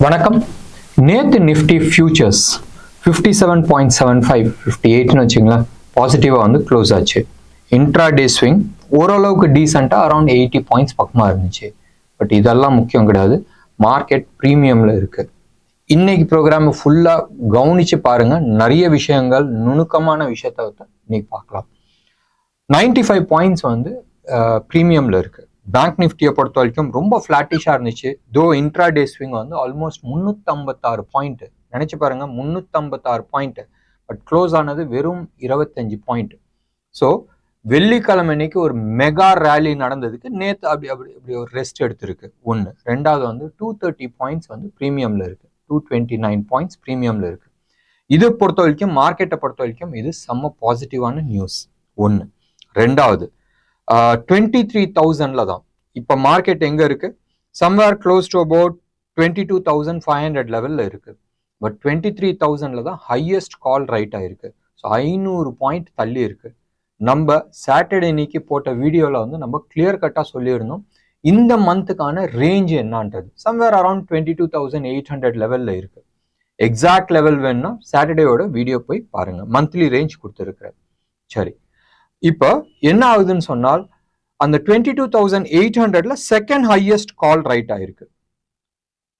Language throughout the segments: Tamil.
வணக்கம். நேற்று நிஃப்டி ஃபியூச்சர்ஸ் 57.75 58ன்னு வச்சுங்களேன் பாசிட்டிவாக வந்து க்ளோஸ் ஆச்சு. இன்ட்ராடே ஸ்விங் ஓரளவுக்கு டீசெண்டாக அரௌண்ட் 80 பாயிண்ட்ஸ் பக்கமாக இருந்துச்சு. பட் இதெல்லாம் முக்கியம் கிடையாது, மார்க்கெட் ப்ரீமியமில் இருக்குது. இன்னைக்கு ப்ரோக்ராம் ஃபுல்லாக கவனித்து பாருங்கள், நிறைய விஷயங்கள் நுணுக்கமான விஷயத்த இன்னைக்கு பார்க்கலாம். 95 பாயிண்ட்ஸ் வந்து ப்ரீமியமில் இருக்குது. பேங்க் நிஃப்டியை பொறுத்த வரைக்கும் ரொம்ப ஃப்ளாட்டிஷாக இருந்துச்சு. தோ இன்ட்ராடே ஸ்விங் வந்து ஆல்மோஸ்ட் 356 பாயிண்ட். நினச்சி பாருங்க, 356 பாயிண்ட். பட் க்ளோஸ் ஆனது வெறும் 25 பாயிண்ட். ஸோ வெள்ளிக்கிழமை இன்னைக்கு ஒரு மெகா ரேலி நடந்ததுக்கு நேற்று அப்படி ஒரு ரெஸ்ட் எடுத்திருக்கு. ஒன்று. ரெண்டாவது வந்து 230 பாயிண்ட்ஸ் வந்து ப்ரீமியமில் இருக்குது. 229 பாயிண்ட்ஸ் ப்ரீமியமில் இருக்குது. இதை பொறுத்த வரைக்கும், மார்க்கெட்டை பொறுத்த வரைக்கும் இது செம்ம பாசிட்டிவான நியூஸ். ஒன்று. ரெண்டாவது, 23,000ல தான் இப்போ மார்க்கெட் எங்க இருக்கு? சம்வேர் க்ளோஸ் டு அபவுட் 22,500 லெவல்ல இருக்கு. பட் 23,000ல தான் ஹையஸ்ட் கால் ரைட் ஆயிருக்கு. ஸோ 500 பாயிண்ட் தள்ளி இருக்கு. நம்ம சாட்டர்டே இன்னைக்கு போட்ட வீடியோவில் வந்து நம்ம கிளியர் கட்டாக சொல்லியிருந்தோம் இந்த மந்த்துக்கான ரேஞ்ச் என்னன்றது. சம்வேர் அரௌண்ட் 22,800 லெவல்ல இருக்கு. எக்ஸாக்ட் லெவல் வேணும்னா சாட்டர்டேயோட வீடியோ போய் பாருங்க, மந்த்லி ரேஞ்ச் கொடுத்துருக்குறேன். சரி, இப்போ என்ன ஆகுதுன்னு சொன்னால், அந்த 22,800ல செகண்ட் ஹையஸ்ட் கால் ரைட் ஆயிருக்கு.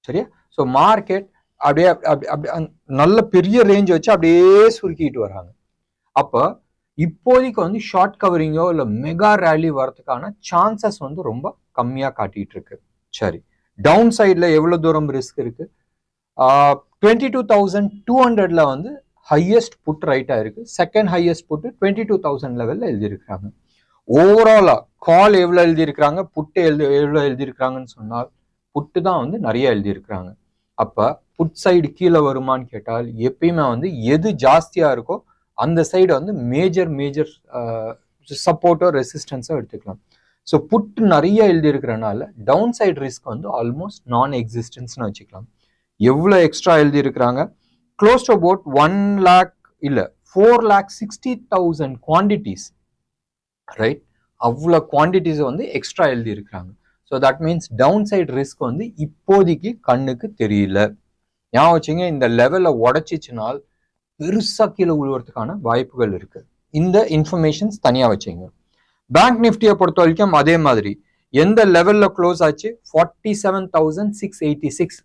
சரியா? ஸோ மார்க்கெட் அப்படியே நல்ல பெரிய ரேஞ்ச் வச்சு அப்படியே சுருக்கிட்டு வராங்க. அப்போ இப்போதைக்கு வந்து ஷார்ட் கவரிங்கோ இல்லை மெகா ரேலி வரதுக்கான சான்சஸ் வந்து ரொம்ப கம்மியாக காட்டிட்டு இருக்கு. சரி, டவுன் சைடில் எவ்வளோ தூரம் ரிஸ்க் இருக்கு? 22,200ல வந்து ஹையஸ்ட் புட் ரைட் ஆயிருக்கு. செகண்ட் ஹையஸ்ட் புட் 22,000 லெவல்ல எழுதியிருக்கிறாங்க. ஓவராலா கால் எவ்வளவு எழுதியிருக்கிறாங்க, புட்டு எவ்வளவு எழுதியிருக்கிறாங்கன்னு சொன்னால், புட்டு தான் வந்து நிறைய எழுதியிருக்கிறாங்க. அப்ப புட் சைடு கீழே வருமானு கேட்டால், எப்பயுமே வந்து எது ஜாஸ்தியா இருக்கோ அந்த சைடு வந்து மேஜர் சப்போர்ட்டோ ரெசிஸ்டன்ஸோ எடுத்துக்கலாம். ஸோ புட் நிறைய எழுதியிருக்கிறனால டவுன் சைடு ரிஸ்க் வந்து ஆல்மோஸ்ட் நான் எக்ஸிஸ்டன்ஸ்னு வச்சுக்கலாம். எவ்வளோ எக்ஸ்ட்ரா எழுதியிருக்கிறாங்க? close to about 1 lakh இல்ல 4,60,000 quantities, right? அவ்வளோ குவான்டிட்டிஸ் வந்து எக்ஸ்ட்ரா எழுதி இருக்கிறாங்க. So that means downside risk வந்து இப்போதைக்கு கண்ணுக்கு தெரியல. ஞாபகம் வச்சுங்க, இந்த லெவலை உடைச்சிச்சுனால் பெருசா கீழே விழுவதுக்கான வாய்ப்புகள் இருக்கு. இந்த இன்ஃபர்மேஷன்ஸ் தனியா வச்சுங்க. பேங்க் நிஃப்டியை பொறுத்த வரைக்கும் அதே மாதிரி எந்த லெவல்ல க்ளோஸ் ஆச்சு? 47,686,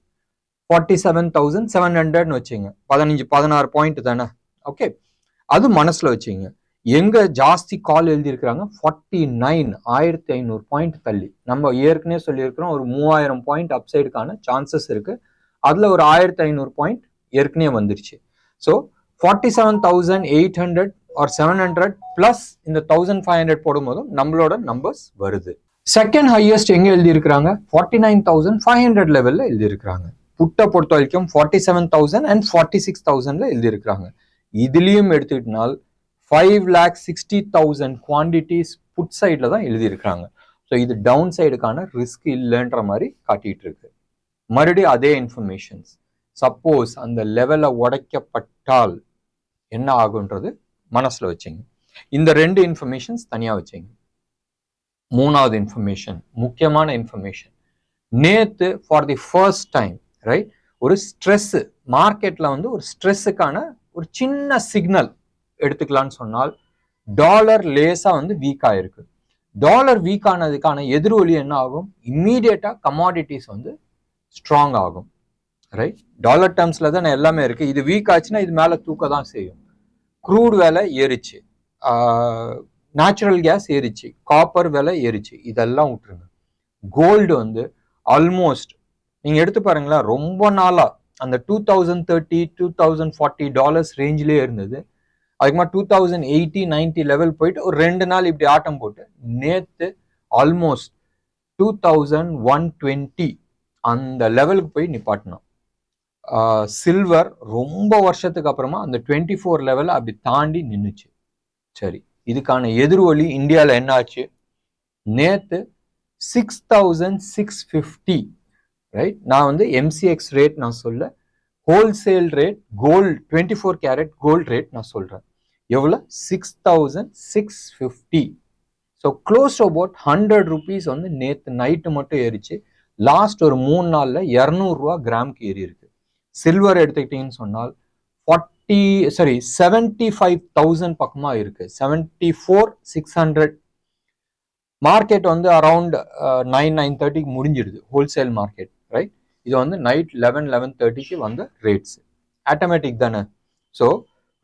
47,700 வச்சுங்க. 16 பாயிண்ட் தானே. ஓகே, அது மனசுல வச்சுங்க. எங்க ஜாஸ்தி கால் எழுதியிருக்கிறாங்க? 49, 1,500 பாயிண்ட் தள்ளி. நம்ம ஏற்கனவே சொல்லியிருக்கிறோம் ஒரு 3,000 பாயிண்ட் அப்சைடுக்கான சான்சஸ் இருக்கு. அதுல ஒரு 1,500 பாயிண்ட் ஏற்கனவே வந்துருச்சு. ஸோ 47,800 or 700 பிளஸ் இந்த 1,500 போடும் போதும் நம்மளோட நம்பர்ஸ் வருது. செகண்ட் ஹையஸ்ட் எங்க எழுதியிருக்கிறாங்க? 49,500 லெவல்ல எழுதியிருக்கிறாங்க. புட்டை பொறுத்த வரைக்கும் 47,000 and 46,000ல எழுதியிருக்கிறாங்க. இதுலயும் எடுத்துக்கிட்டனால் 5,60,000 குவான்டிட்டிஸ் புட் சைட்ல தான் எழுதியிருக்கிறாங்க. ஸோ இது டவுன் சைடுக்கான ரிஸ்க் இல்லைன்ற மாதிரி காட்டிட்டு இருக்கு. மறுபடியும் அதே இன்ஃபர்மேஷன்ஸ், சப்போஸ் அந்த லெவலை உடைக்கப்பட்டால் என்ன ஆகுன்றது மனசுல வச்சுங்க. இந்த ரெண்டு இன்ஃபர்மேஷன்ஸ் தனியா வச்சுங்க. மூணாவது இன்ஃபர்மேஷன், முக்கியமான இன்ஃபர்மேஷன். நேத்து for the first time, right, ஒரு ஸ்ட்ரெஸ் மார்க்கெட்ல வந்து ஒரு ஸ்ட்ரெஸ்ஸுக்கான ஒரு சின்ன சிக்னல் எடுத்துக்கலாம்னு சொன்னால், டாலர் லேசா வந்து வீக் ஆயிருக்கு. டாலர் வீக் ஆனதுக்கான எதிர்வொலி என்ன ஆகும்? இம்மீடியட்டா கமாடிட்டிஸ் வந்து ஸ்ட்ராங் ஆகும். ரைட், டாலர் டேர்ம்ஸ்ல தான் எல்லாமே இருக்கு. இது வீக் ஆச்சுன்னா இது மேல தூக்க தான் செய்யும். க்ரூட் விலை ஏறிச்சு, நேச்சுரல் கேஸ் ஏறிச்சு, காப்பர் விலை ஏறிச்சு, இதெல்லாம் விட்டுருங்க. கோல்டு வந்து ஆல்மோஸ்ட் நீங்க எடுத்து பாருங்களேன், ரொம்ப நாளா அந்த 2030, 2040 டாலர்ஸ் ரேஞ்சிலே இருந்தது. அதுக்குமா 2080, 90 லெவல் போயிட்டு ஒரு 2 நாள் இப்படி ஆட்டம் போட்டு நேத்து ஆல்மோஸ்ட் 2,120 அந்த லெவலுக்கு போய் நிப்பாட்டினோம். சில்வர் ரொம்ப வருஷத்துக்கு அப்புறமா அந்த 24 லெவல் அப்படி தாண்டி நின்றுச்சு. சரி, இதுக்கான எதிர்வொலி இந்தியாவில் என்ன ஆச்சு? நேத்து 6,650, ரைட். நான் வந்து எம்சிஎக்ஸ் ரேட் நான் சொல்ல, wholesale rate gold 24 carat gold rate நான் சொல்றேன். எவ்வளோ? 6,650. So close to about 100 rupees வந்து நேற்று நைட்டு மட்டும் ஏறிச்சு. லாஸ்ட் ஒரு 3 நாள்ல 200 ரூபா கிராமுக்கு ஏறி இருக்கு. சில்வர் எடுத்துக்கிட்டீங்கன்னு சொன்னால் 75,000 பக்கமா இருக்கு. 74,600. மார்க்கெட் வந்து அரௌண்ட் 9-9:30 முடிஞ்சிடுது ஹோல்சேல் மார்க்கெட், ரைட்? இது வந்து நைட் 11-11:30 வந்த ரேட்ஸ். ஆட்டோமேட்டிக் தானே. ஸோ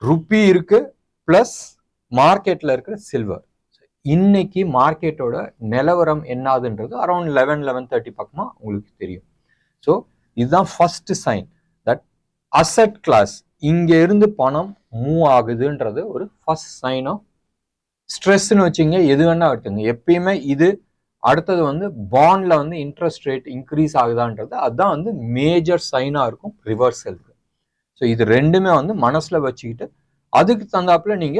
ருப்பி இருக்கு பிளஸ் மார்க்கெட்ல இருக்கிற சில்வர். இன்னைக்கு மார்க்கெட்டோட நிலவரம் என்னதுன்றது அரௌண்ட் 11-11:30 பக்கமா உங்களுக்கு தெரியும். ஸோ இதுதான் first sign that asset class இங்க இருந்து பணம் மூவ் ஆகுதுன்றது ஒரு ஃபர்ஸ்ட் சைன் ஆஃப் ஸ்ட்ரெஸ்ன்னு வச்சுங்க. எது வேணா எடுத்துங்க. எப்பயுமே இது அடுத்தது வந்து பாண்ட்ல வந்து இன்ட்ரெஸ்ட் ரேட் இன்க்ரீஸ் ஆகுதான்றது அதுதான் வந்து மேஜர் சைனா இருக்கும் ரிவர்சலுக்கு. ஸோ இது ரெண்டுமே வந்து மனசுல வச்சுக்கிட்டு அதுக்கு தந்தாப்புல நீங்க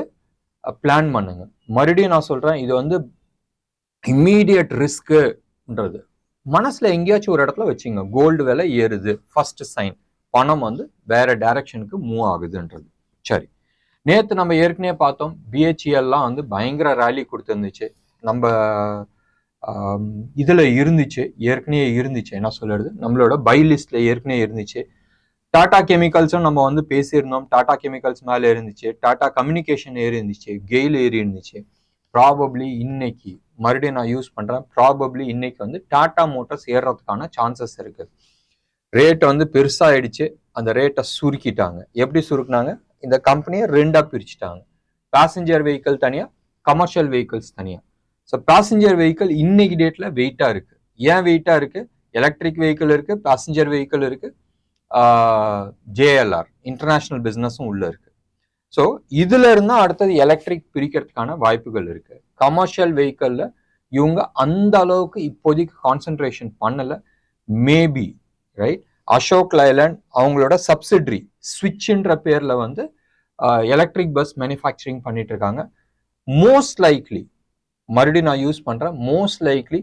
பிளான் பண்ணுங்க. மறுபடியும் நான் சொல்றேன், இது வந்து இம்மீடியட் ரிஸ்க்குன்றது மனசுல எங்கேயாச்சும் ஒரு இடத்துல வச்சுங்க. கோல்டு விலை ஏறுது, ஃபர்ஸ்ட் சைன் பணம் வந்து வேற டைரக்ஷனுக்கு மூவ் ஆகுதுன்றது. சரி, நேற்று நம்ம ஏற்கனவே பார்த்தோம் பிஹெச்இஎல்லாம் வந்து பயங்கர ரேலி கொடுத்துருந்துச்சு. நம்ம இதுல இருந்துச்சு, ஏற்கனவே இருந்துச்சு. என்ன சொல்றது, நம்மளோட பை லிஸ்ட்ல ஏற்கனவே இருந்துச்சு. டாடா கெமிக்கல்ஸும் நம்ம வந்து பேசியிருந்தோம். டாடா கெமிக்கல்ஸ் மேல இருந்துச்சு, டாடா கம்யூனிகேஷன் ஏறி இருந்துச்சு, கெயில் ஏறி இருந்துச்சு. ப்ராபப்ளி இன்னைக்கு மறுபடியும் நான் யூஸ் பண்றேன், ப்ராபப்ளி இன்னைக்கு வந்து டாடா மோட்டார்ஸ் ஏறுறதுக்கான சான்சஸ் இருக்கு. ரேட் வந்து பெருசாயிடுச்சு, அந்த ரேட்டை சுருக்கிட்டாங்க. எப்படி சுருக்குனாங்க, இந்த கம்பெனியை ரெண்டா பிரிச்சுட்டாங்க. பேசஞ்சர் வெஹிக்கிள் தனியா, கமர்ஷியல் வெஹிக்கிள்ஸ் தனியா. ஸோ பேசஞ்சர் வெஹிக்கிள் இன்னைக்கு டேட்ல வெயிட்டா இருக்கு. ஏன் வெயிட்டா இருக்கு? எலக்ட்ரிக் வெஹிக்கிள் இருக்கு, பேசஞ்சர் வெஹிக்கிள் இருக்கு, ஜேஎல்ஆர் இன்டர்நேஷனல் பிசினஸும் உள்ள இருக்கு. ஸோ இதுல இருந்தா அடுத்தது எலக்ட்ரிக் பிரிக்கிறதுக்கான வாய்ப்புகள் இருக்கு. கமர்ஷியல் வெஹிக்கிள்ல இவங்க அந்த அளவுக்கு இப்போதைக்கு கான்சென்ட்ரேஷன் பண்ணல. மேபி ரைட், அசோக் லைலண்ட் அவங்களோட சப்சிடரி ஸ்விட்ச்ன்ற பேர்ல வந்து எலக்ட்ரிக் பஸ் மேனுஃபேக்சரிங் பண்ணிட்டு இருக்காங்க. மோஸ்ட் லைக்லி, மறுபடியும் நான் யூஸ் பண்றேன், மோஸ்ட் லைக்லி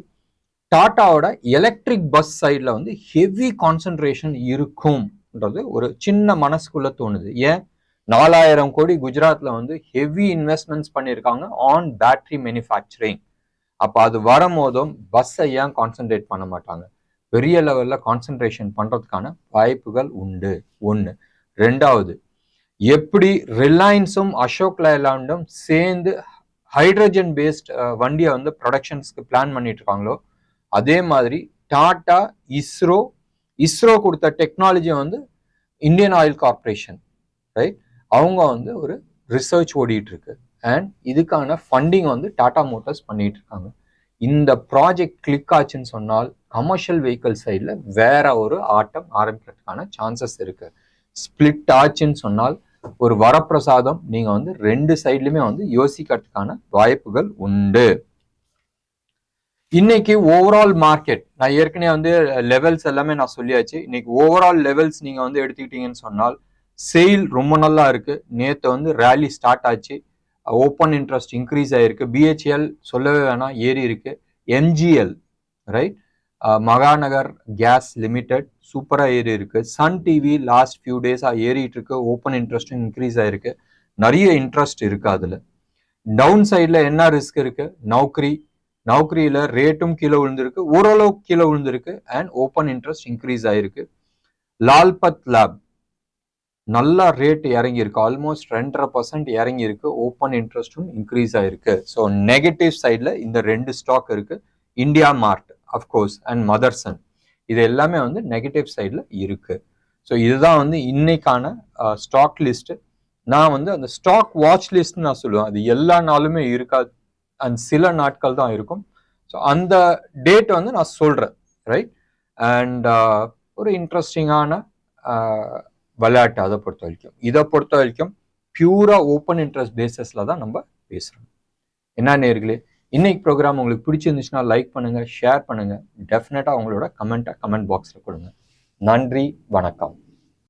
டாட்டாவோட எலக்ட்ரிக் பஸ் சைட்ல வந்து ஹெவி கான்சென்ட்ரேஷன் இருக்கும்ன்றது ஒரு சின்ன மனசுக்குள்ள தோணுது. ஏன், 4,000 கோடி குஜராத்ல வந்து ஹெவி இன்வெஸ்ட்மெண்ட்ஸ் பண்ணியிருக்காங்க ஆன் பேட்டரி மேனுஃபேக்சரிங். அப்ப அது வரும்போதும் பஸ்ஸை ஏன் கான்சென்ட்ரேட் பண்ண மாட்டாங்க? பெரிய லெவல்ல கான்சென்ட்ரேஷன் பண்றதுக்கான வாய்ப்புகள் உண்டு. ஒன்று. ரெண்டாவது, எப்படி ரிலையன்ஸும் அசோக் லைலாண்டும் சேர்ந்து ஹைட்ரஜன் பேஸ்ட் வண்டியை வந்து ப்ரொடக்ஷன்ஸ்க்கு பிளான் பண்ணிட்டு இருக்காங்களோ, அதே மாதிரி டாடா இஸ்ரோ கொடுத்த டெக்னாலஜியை வந்து இந்தியன் ஆயில் கார்பரேஷன், ரைட், அவங்க வந்து ஒரு ரிசர்ச் ஓடிட்டு இருக்கு. அண்ட் இதுக்கான ஃபண்டிங் வந்து டாடா மோட்டார்ஸ் பண்ணிட்டு இருக்காங்க. இந்த ப்ராஜெக்ட் கிளிக் ஆச்சுன்னு சொன்னால் கமர்ஷியல் வெஹிக்கிள் சைடில் வேற ஒரு ஆட்டம் ஆரம்பிக்கிறதுக்கான சான்சஸ் இருக்கு. ஸ்பிளிட் ஆச்சுன்னு சொன்னால் ஒரு வரப்பிரசாதம் நீங்க வந்து ரெண்டு சைட்லயுமே வந்து யோசிக்கிறதுக்கான வாய்ப்புகள் உண்டு. இன்னைக்கு ஓவரால் மார்க்கெட் நான் ஏற்கனவே வந்து லெவல்ஸ் எல்லாமே நான் சொல்லியாச்சு. இன்னைக்கு ஓவரால் லெவல்ஸ் நீங்க வந்து எடுத்துக்கிட்டீங்கன்னு சொன்னால் சேல் ரொம்ப நல்லா இருக்கு. நேற்று வந்து ரேலி ஸ்டார்ட் ஆச்சு, ஓப்பன் இன்ட்ரெஸ்ட் இன்க்ரீஸ் ஆயிருக்கு. பிஹெச்எல் சொல்லவே வேணாம், ஏறி இருக்கு. MGL, right, Mahanagar gas limited சூப்பரா ஏறி இருக்கு. சன் டிவி லாஸ்ட் ஃபியூ டேஸா ஏறிட்டு இருக்கு, ஓப்பன் இன்ட்ரெஸ்டும் இன்க்ரீஸ் ஆயிருக்கு. நிறைய இன்ட்ரெஸ்ட் இருக்கு அதுல. டவுன் சைட்ல என்ன ரிஸ்க் இருக்கு? நௌக்கரியில ரேட்டும் கீழே விழுந்திருக்கு, ஓரளவுக்கு கீழே விழுந்திருக்கு, அண்ட் ஓப்பன் இன்ட்ரெஸ்ட் இன்க்ரீஸ் ஆயிருக்கு. லால்பத் லேப் நல்லா ரேட் இறங்கி இருக்கு, ஆல்மோஸ்ட் 2.5% இறங்கி இருக்கு, ஓப்பன் இன்ட்ரெஸ்டும் இன்க்ரீஸ் ஆயிருக்கு. ஸோ நெகட்டிவ் சைட்ல இந்த ரெண்டு ஸ்டாக் இருக்கு, India mart of course and Motherson. இது எல்லாமே வந்து நெகட்டிவ் சைட்ல இருக்கு. ஸோ இதுதான் வந்து இன்னைக்கான ஸ்டாக் லிஸ்ட். நான் வந்து அந்த ஸ்டாக் வாட்ச் லிஸ்ட் நான் சொல்லுவேன், அது எல்லா நாளுமே இருக்காது, அண்ட் சில நாட்கள் தான் இருக்கும். ஸோ அந்த டேட் வந்து நான் சொல்றேன், ரைட். அண்ட் ஒரு இன்ட்ரெஸ்டிங்கான விளையாட்டு அதை பொறுத்த வரைக்கும். இதை பொறுத்த வரைக்கும் பியூரா ஓப்பன் இன்ட்ரெஸ்ட் பேசிஸ்ல தான் நம்ம பேசுறோம். என்ன நேயர்களே, இன்னைக்கு ப்ரோக்ராம் உங்களுக்கு பிடிச்சிருந்துச்சுன்னா லைக் பண்ணுங்க, ஷேர் பண்ணுங்க, டெஃபினட்டா உங்களோட கமெண்ட் பாக்ஸ்ல கொடுங்க. நன்றி, வணக்கம்.